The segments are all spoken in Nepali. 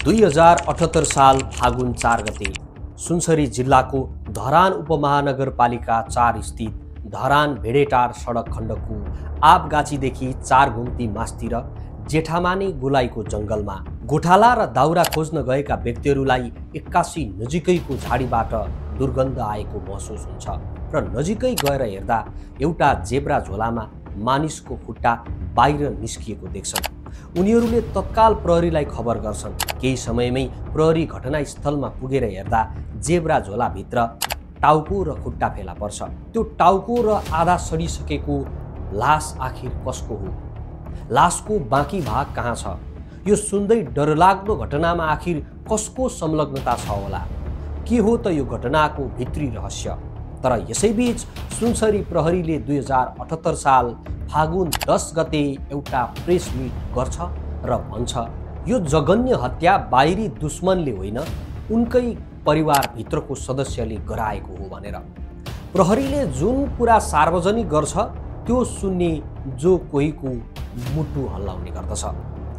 2078 साल फागुन 4 गते सुनसरी जिल्लाको धरान उपमहानगरपालिका 4 स्थित धरान भेडेटार सडक खण्डको आपगाछीदेखि 4 घुम्ती मास्तिर जेठामाने गोलाईको जङ्गलमा गोठाला र दाउरा खोज्न गएका व्यक्तिहरूलाई एक्कासी नजिकैको झाडीबाट दुर्गन्ध आएको महसुस हुन्छ र नजिकै गएर हेर्दा एउटा जेब्रा झोलामा मानिसको खुट्टा बाहिर निस्किएको देख्छन्। उनीहरूले तत्काल प्रहरीलाई खबर गर्छन्। केही समयमै प्रहरी घटनास्थलमा पुगेर हेर्दा जेब्रा झोलाभित्र टाउको र खुट्टा फेला पर्छ। त्यो टाउको र आधा सडिसकेको लास आखिर कसको हो? लासको बाँकी भाग कहाँ छ? यो सुन्दै डरलाग्दो घटनामा आखिर कसको संलग्नता छ होला? के हो त यो घटनाको भित्री रहस्य? तर यसैबीच सुनसरी प्रहरीले 2078 साल फागुन 10 गते एउटा प्रेस मिट गर्छ र भन्छ यो जघन्य हत्या बाहिरी दुश्मनले होइन, उनकै परिवारभित्रको सदस्यले गराएको हो भनेर। प्रहरीले जुन कुरा सार्वजनिक गर्छ त्यो सुन्ने जो कोहीको मुटु हल्लाउने गर्दछ।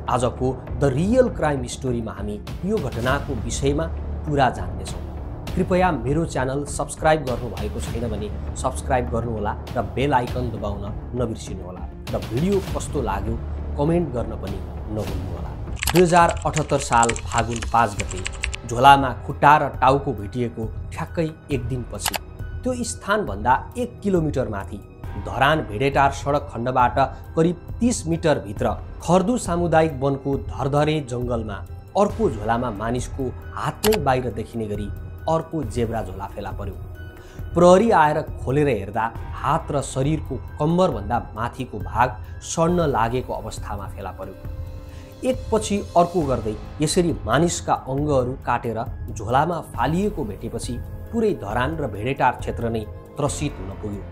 आजको द रियल क्राइम स्टोरीमा हामी यो घटनाको विषयमा पुरा जान्नेछौँ। कृपया मेरो च्यानल सब्स्क्राइब गर्नुभएको छैन भने सब्स्क्राइब गर्नुहोला र बेल आइकन दबाउन नबिर्सिनुहोला र भिडियो कस्तो लाग्यो कमेन्ट गर्न पनि नभुल्नुहोला। 2078 साल फागुन 5 गते झोलामा खुट्टा र टाउको भेटिएको ठ्याक्कै एक दिनपछि त्यो स्थानभन्दा 1 किलोमिटर माथि धरान भेडेटार सडक खण्डबाट करिब 30 मिटर भित्र खर्दु सामुदायिक वनको धरधरे जङ्गलमा अर्को झोलामा मानिसको हात नै बाहिर देखिने गरी अर्को जेब्रा झोला फेला पर्यो। प्रहरी आएर खोलेर हेर्दा हात र शरीरको कम्मरभन्दा माथिको भाग सड्न लागेको अवस्थामा फेला पर्यो। एकपछि अर्को गर्दै यसरी मानिसका अङ्गहरू काटेर झोलामा फालिएको भेटेपछि पुरै धरान र भेडेटार क्षेत्र नै त्रसित हुन पुग्यो।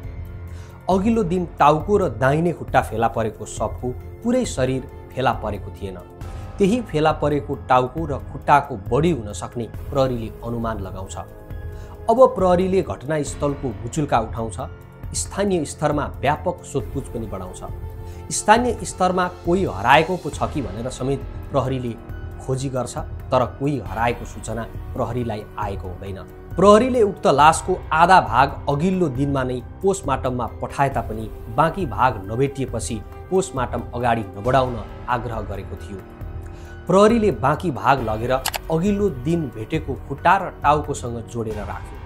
अघिल्लो दिन टाउको र दाहिने खुट्टा फेला परेको सबको पुरै शरीर फेला परेको थिएन। त्यही फेला परेको टाउको र खुट्टाको बढी हुन सक्ने प्रहरीले अनुमान लगाउँछ। अब प्रहरीले घटनास्थलको बुचुल्का उठाउँछ। स्थानीय स्तरमा व्यापक सोधपुछ पनि बढाउँछ। स्थानीय स्तरमा कोही हराएको पो छ कि भनेर समेत प्रहरीले खोजी गर्छ, तर कोही हराएको सूचना प्रहरीलाई आएको हुँदैन। प्रहरीले उक्त लासको आधा भाग अघिल्लो दिनमा नै पोस्टमार्टममा पठाए तापनि बाँकी भाग नभेटिएपछि पोस्टमार्टम अगाडि नबढाउन आग्रह गरेको थियो। प्रहरीले बाँकी भाग लगेर अघिल्लो दिन भेटेको खुट्टा र टाउकोसँग जोडेर राख्यो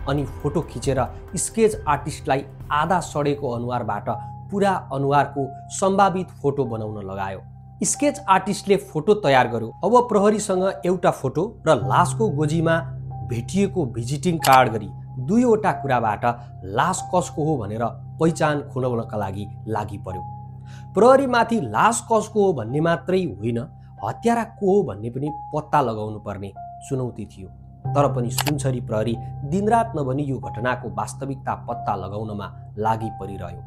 अनि फोटो खिचेर स्केच आर्टिस्टलाई आधा सडेको अनुहारबाट पुरा अनुहारको सम्भावित फोटो बनाउन लगायो। स्केच आर्टिस्टले फोटो तयार गर्यो। अब प्रहरीसँग एउटा फोटो र लासको गोजीमा भेटिएको भिजिटिङ कार्ड गरी दुईवटा कुराबाट लास कसको हो भनेर पहिचान खुलाउनका लागि पर्यो। प्रहरीमाथि लास कसको हो भन्ने मात्रै होइन, हत्यारा को हो भन्ने पनि पत्ता लगाउनु पर्ने चुनौती थियो। तर पनि सुनसरी प्रहरी दिनरात नभनी यो घटनाको वास्तविकता पत्ता लगाउनमा लागि परिरह्यो।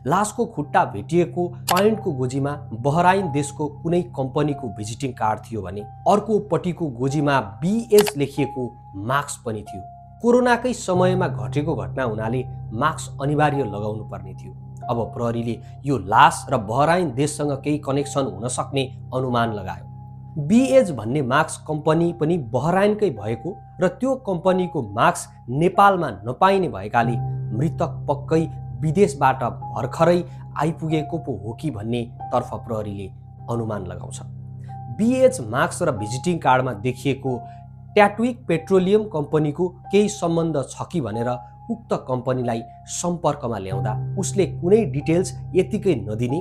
लासको खुट्टा भेटिएको प्वाइन्टको गोजीमा बहराइन देशको कुनै कम्पनीको भिजिटिङ कार्ड थियो भने अर्कोपट्टिको गोजीमा बीएच लेखिएको मास्क पनि थियो। कोरोनाकै समयमा घटेको घटना हुनाले मास्क अनिवार्य लगाउनु पर्ने थियो। अब प्रहरीले यो लास र बहराइन देशसँग केही कनेक्सन हुन सक्ने अनुमान लगायो। बीएच भन्ने मास्क कम्पनी पनि बहराइनकै भएको र त्यो कम्पनीको मास्क नेपालमा नपाइने भएकाले मृतक पक्कै विदेशबाट भर्खरै आइपुगेको पो हो कि भन्ने तर्फ प्रहरीले अनुमान लगाउँछ। बीएच मास्क र भिजिटिङ कार्डमा देखिएको ट्याटविक पेट्रोलियम कम्पनीको केही सम्बन्ध छ कि भनेर उक्त कम्पनीलाई सम्पर्कमा ल्याउँदा उसले कुनै डिटेल्स यतिकै नदिने,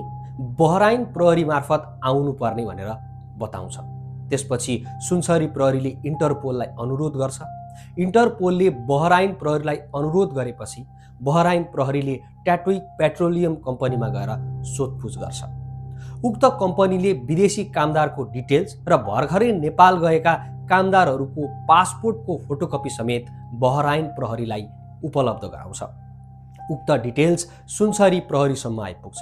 बहराइन प्रहरी मार्फत आउनुपर्ने भनेर बताउँछ। त्यसपछि सुनसरी प्रहरीले इन्टरपोललाई अनुरोध गर्छ। इन्टरपोलले बहराइन प्रहरीलाई अनुरोध गरेपछि बहराइन प्रहरीले ट्याटविक पेट्रोलियम कम्पनीमा गएर सोधपुछ गर्छ। उक्त कम्पनीले विदेशी कामदारको डिटेल्स र भर्खरै नेपाल गएका कामदारहरूको पासपोर्टको फोटोकपी समेत बहराइन प्रहरीलाई उपलब्ध गराउँछ। उक्त डिटेल्स सुनसरी प्रहरीसम्म आइपुग्छ।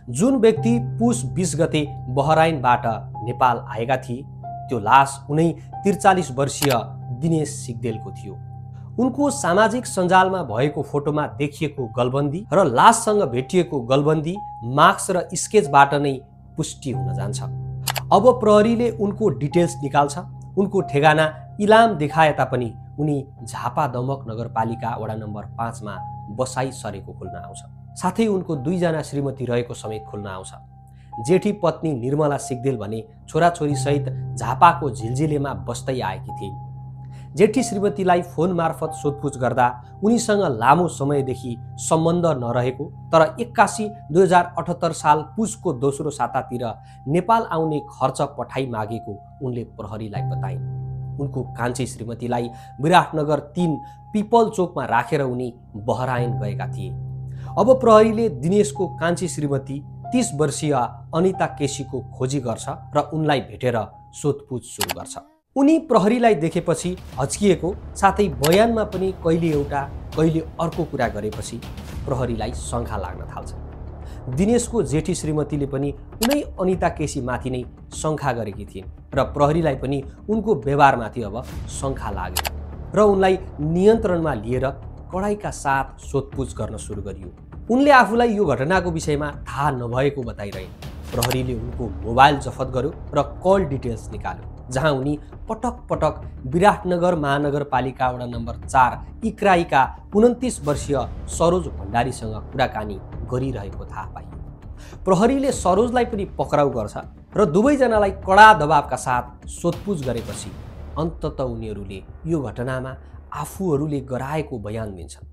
जुन व्यक्ति पुस 20 गते बहराइनबाट नेपाल आएका थिए त्यो लास उनै 43 वर्षीय दिनेश सिग्देलको थियो। उनको सामाजिक सञ्जालमा भएको फोटोमा देखिएको गलबन्दी र लाससँग भेटिएको गलबन्दी मार्क्स र स्केचबाट नै पुष्टि हुन जान्छ। अब प्रहरीले उनको डिटेल्स निकाल्छ। उनको ठेगाना इलाम देखाए तापनि उनी झापा दमक नगरपालिका वडा नम्बर 5 मा बसाई सरेको खुल्न आउँछ। साथै उनको 2 जना श्रीमती रहेको समेत खुल्न आउँछ। जेठी पत्नी निर्मला सिग्देल भने छोराछोरी सहित झापाको झिलझिलेमा बस्दै आएकी थिइन्। जेठी श्रीमतीलाई फोन मार्फत सोधपुछ गर्दा उनीसँग लामो समयदेखि सम्बन्ध नरहेको तर 81 साल पुसको दोस्रो सातातिर नेपाल आउने खर्च पठाइ मागेको उनले प्रहरीलाई बताइन्। उनको कान्छी श्रीमतीलाई विराटनगर 3 पिपल चोकमा राखेर उनी बहरायन गएका थिए। अब प्रहरीले दिनेशको कान्छी श्रीमती 30 वर्षीय अनिता केसीको खोजी गर्छ र उनलाई भेटेर सोधपुछ सुरु गर्छ। उनी प्रहरीलाई देखेपछि हच्किएको साथै बयानमा पनि कहिले एउटा कहिले अर्को कुरा गरेपछि प्रहरीलाई शङ्का लाग्न थाल्छ। दिनेशको जेठी श्रीमतीले पनि उनै अनिता केसी माथि नै शङ्का गरेकी थिइन् र प्रहरीलाई पनि उनको व्यवहारमाथि अब शङ्का लाग्यो र उनलाई नियन्त्रणमा लिएर कडाइका साथ सोधपुछ गर्न सुरु गरियो। उनले आफूलाई यो घटनाको विषयमा थाहा नभएको बताइरहे। प्रहरीले उनको मोबाइल जफत गर्यो र कल डिटेल्स निकाल्यो, जहाँ उनी पटक पटक विराटनगर महानगरपालिका वडा नम्बर 4 इक्राईका 29 वर्षीय सरोज भण्डारीसँग कुराकानी गरिरहेको थाहा पाइयो। प्रहरीले सरोजलाई पनि पक्राउ गर्छ र दुवैजनालाई कडा दबावका साथ सोधपुछ गरेपछि अन्ततः उनीहरूले यो घटनामा आफूहरूले गराएको बयान दिन्छन्।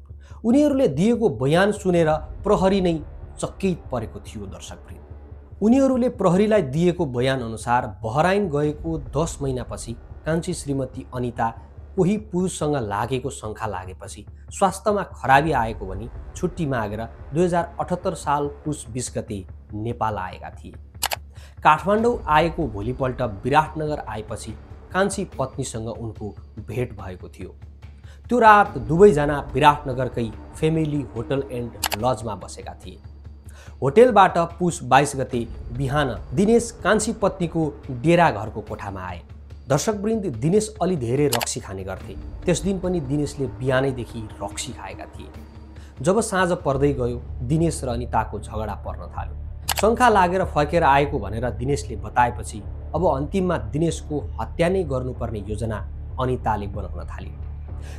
उनीहरूले दिएको बयान सुनेर प्रहरी नै चकित परेको थियो। दर्शकवृन्द, उनीहरूले प्रहरीलाई दिएको बयान अनुसार बहराइन गएको 10 महिनापछि कान्छी श्रीमती अनिता कोही पुरुषसँग लागेको शङ्का लागेपछि स्वास्थ्यमा खराबी आएको भनी छुट्टी मागेर 2078 साल पुस 20 गते नेपाल आएका थिए। काठमाडौँ आएको भोलिपल्ट विराटनगर आएपछि कान्छी पत्नीसँग उनको भेट भएको थियो। त्यो रात दुवैजना विराटनगरकै फेमिली होटल एन्ड लजमा बसेका थिए। होटेलबाट पुस 22 गते बिहान दिनेश कान्छी पत्नीको डेरा घरको कोठामा आए। दर्शकवृन्द, दिनेश अलि धेरै रक्सी खाने गर्थे। त्यस दिन पनि दिनेशले बिहानैदेखि रक्सी खाएका थिए। जब साँझ पर्दै गयो, दिनेश र अनिताको झगडा पर्न थाल्यो। शङ्का लागेर फर्केर आएको भनेर दिनेशले बताएपछि अब अन्तिममा दिनेशको हत्या नै गर्नुपर्ने योजना अनिताले बनाउन थाली।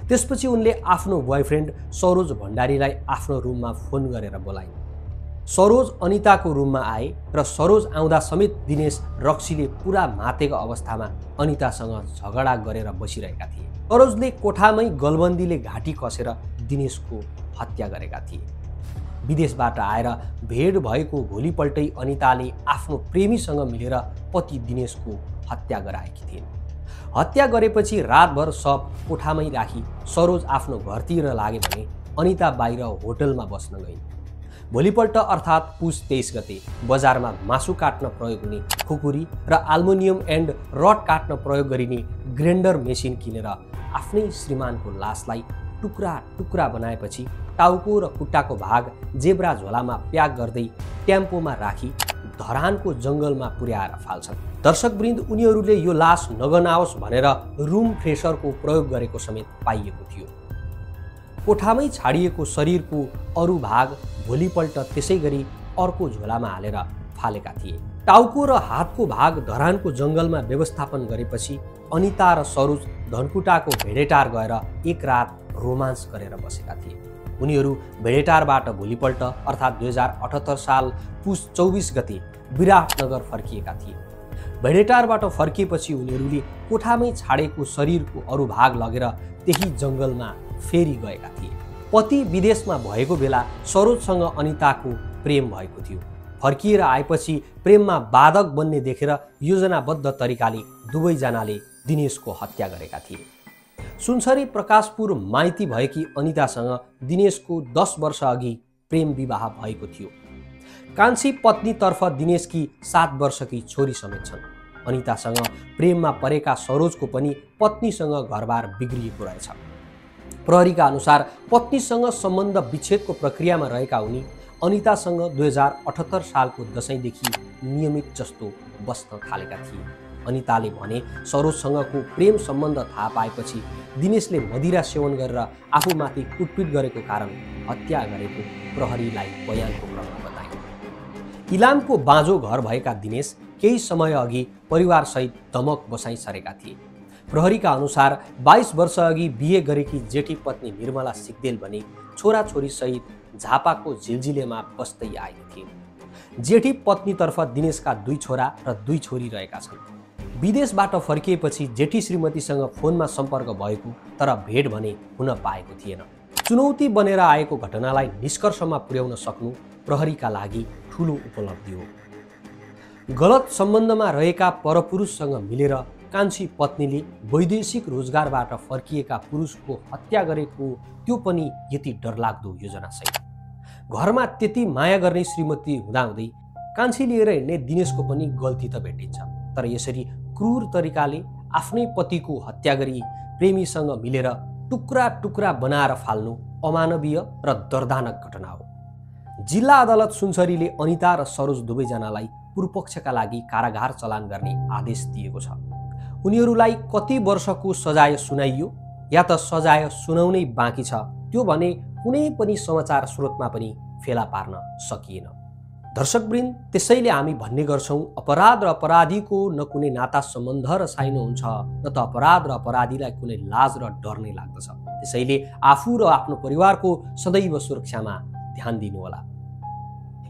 त्यसपछि उनले आफ्नो बोयफ्रेन्ड सरोज भण्डारीलाई आफ्नो रुममा फोन गरेर बोलाइन्। सरोज अनिताको रुममा आए र सरोज आउँदा समेत दिनेश रक्सीले पुरा मातेको अवस्थामा अनितासँग झगडा गरेर बसिरहेका थिए। सरोजले कोठामै गलबन्दीले घाँटी कसेर दिनेशको हत्या गरेका थिए। विदेशबाट आएर भेट भएको भोलिपल्टै अनिताले आफ्नो प्रेमीसँग मिलेर पति दिनेशको हत्या गराएकी थिइन्। हत्या गरेपछि रातभर शव कोठामै राखी सरोज आफ्नो घरतिर लागे भने अनिता बाहिर होटलमा बस्न गइन्। भोलिपल्ट अर्थात् पुस 23 गते बजारमा मासु काट्न प्रयोग हुने खुकुरी र आल्मुनियम एन्ड रड काट्न प्रयोग गरिने ग्राइन्डर मेसिन किनेर आफ्नै श्रीमानको लासलाई टुक्रा टुक्रा बनाएपछि टाउको र खुट्टाको भाग जेब्रा झोलामा प्याक गर्दै टेम्पोमा राखी धरानको जङ्गलमा पुर्याएर फाल्छन्। दर्शकवृन्द, उनीहरूले यो लास नगनाओस् भनेर रुम फ्रेसरको प्रयोग गरेको समेत पाइएको थियो। कोठामै छाडिएको शरीरको अरू भाग भोलिपल्ट त्यसै गरी अर्को झोलामा हालेर फालेका थिए। टाउको र हातको भाग धरानको जङ्गलमा व्यवस्थापन गरेपछि अनिता र सरोज धनकुटाको भेडेटार गएर एक रात रोमान्स गरेर बसेका थिए। उनीहरू भेडेटारबाट भोलिपल्ट अर्थात् 2078 साल पुस 24 गते विराटनगर फर्किएका थिए। भेडेटारबाट फर्किएपछि उनीहरूले कोठामै छाडेको शरीरको अरू भाग लगेर त्यही जङ्गलमा फेरि गएका थिए। पति विदेशमा भएको बेला सरोजसँग अनिताको प्रेम भएको थियो। फर्किएर आएपछि प्रेममा बाधक बन्ने देखेर योजनाबद्ध तरिकाले दुवैजनाले दिनेशको हत्या गरेका थिए। सुनसरी प्रकाशपुर माइती भएकी अनितासँग दिनेशको 10 वर्ष अघि प्रेम विवाह भएको थियो। कान्छी पत्नीतर्फ दिनेशकी 7 वर्षकी छोरी समेत छन्। अनितासँग प्रेममा परेका सरोजको पनि पत्नीसँग घरबार बिग्रिएको रहेछ। प्रहरीका अनुसार पत्नीसँग सम्बन्ध विच्छेदको प्रक्रियामा रहेका उनी अनितासँग 2078 सालको दशैंदेखि नियमित जस्तो बस्न थालेका थिए। अनिताले भने सरोजसँगको प्रेम सम्बन्ध थाहा पाएपछि दिनेशले मदिरा सेवन गरेर आफूमाथि कुटपिट गरेको कारण हत्या गरेको प्रहरीलाई बयानको क्रममा बताए। इलामको बाँझो घर भएका दिनेश केही समय अघि परिवारसहित दमक बसाई सरेका थिए। प्रहरीका अनुसार 22 वर्ष अघि बिहे गरेकी जेठी पत्नी निर्मला सिग्देल भने छोराछोरीसहित झापाको झिलझिलेमा बस्दै आएकी थिइन्। जेठी पत्नीतर्फ दिनेशका 2 छोरा र 2 छोरी रहेका छन्। विदेशबाट फर्किएपछि जेठी श्रीमतीसँग फोनमा सम्पर्क भएको तर भेट भने हुन पाएको थिएन। चुनौती बनेर आएको घटनालाई निष्कर्षमा पुर्याउन सक्नु प्रहरीका लागि ठूलो उपलब्धि हो। गलत सम्बन्धमा रहेका परपुरुषसँग मिलेर कान्छी पत्नीले वैदेशिक रोजगारबाट फर्किएका पुरुषको हत्या गरेको, त्यो पनि यति डरलाग्दो योजनासहित। घरमा त्यति माया गर्ने श्रीमती हुँदाहुँदै कान्छी लिएर हिँड्ने दिनेशको पनि गल्ती त भेटिन्छ, तर यसरी क्रूर तरिकाले आफ्नै पतिको हत्या गरी प्रेमीसँग मिलेर टुक्रा टुक्रा बनाएर फाल्नु अमानवीय र दर्दनाक घटना हो। जिल्ला अदालत सुनसरीले अनिता र सरोज दुवैजनालाई पूर्वपक्षका लागि कारागार चलान गर्ने आदेश दिएको छ। उनीहरूलाई कति वर्षको सजाय सुनाइयो या त सजाय सुनाउनै बाँकी छ, त्यो भने कुनै पनि समाचार स्रोतमा पनि फेला पार्न सकिएन। दर्शकवृन्द, त्यसैले हामी भन्ने गर्छौं, अपराध र अपराधीको न कुनै नाता सम्बन्ध र साइनो हुन्छ, न त अपराध र अपराधीलाई कुनै लाज र डर नै लाग्दछ। त्यसैले आफू र आफ्नो परिवारको सदैव सुरक्षामा ध्यान दिनुहोला।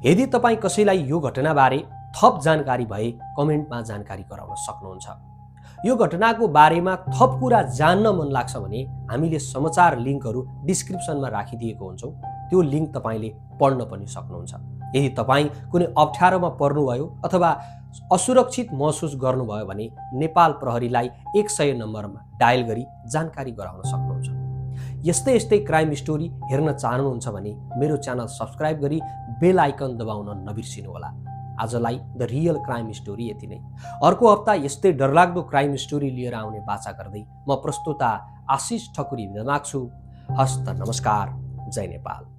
यदि तपाईँ कसैलाई यो घटनाबारे थप जानकारी भए कमेन्टमा जानकारी गराउन सक्नुहुन्छ। यो घटनाको बारेमा थप कुरा जान्न मन लाग्छ भने हामीले समाचार लिङ्कहरू डिस्क्रिप्सनमा राखिदिएको हुन्छौँ, त्यो लिङ्क तपाईँले पढ्न पनि सक्नुहुन्छ। यदि तपाईँ कुनै अप्ठ्यारोमा पर्नुभयो अथवा असुरक्षित महसुस गर्नुभयो भने नेपाल प्रहरीलाई 100 नम्बरमा डायल गरी जानकारी गराउन सक्नुहुन्छ। यस्तै यस्तै क्राइम स्टोरी हेर्न चाहनुहुन्छ भने मेरो च्यानल सब्स्क्राइब गरी बेल आइकन दबाउन नबिर्सिनुहोला। आजलाई द रियल क्राइम स्टोरी यति नै। अर्को हप्ता यस्तै डरलाग्दो क्राइम स्टोरी लिएर आउने बाचा गर्दै म प्रस्तोता आशिष ठकुरी बिदा माग्छु। हस्त नमस्कार। जय नेपाल।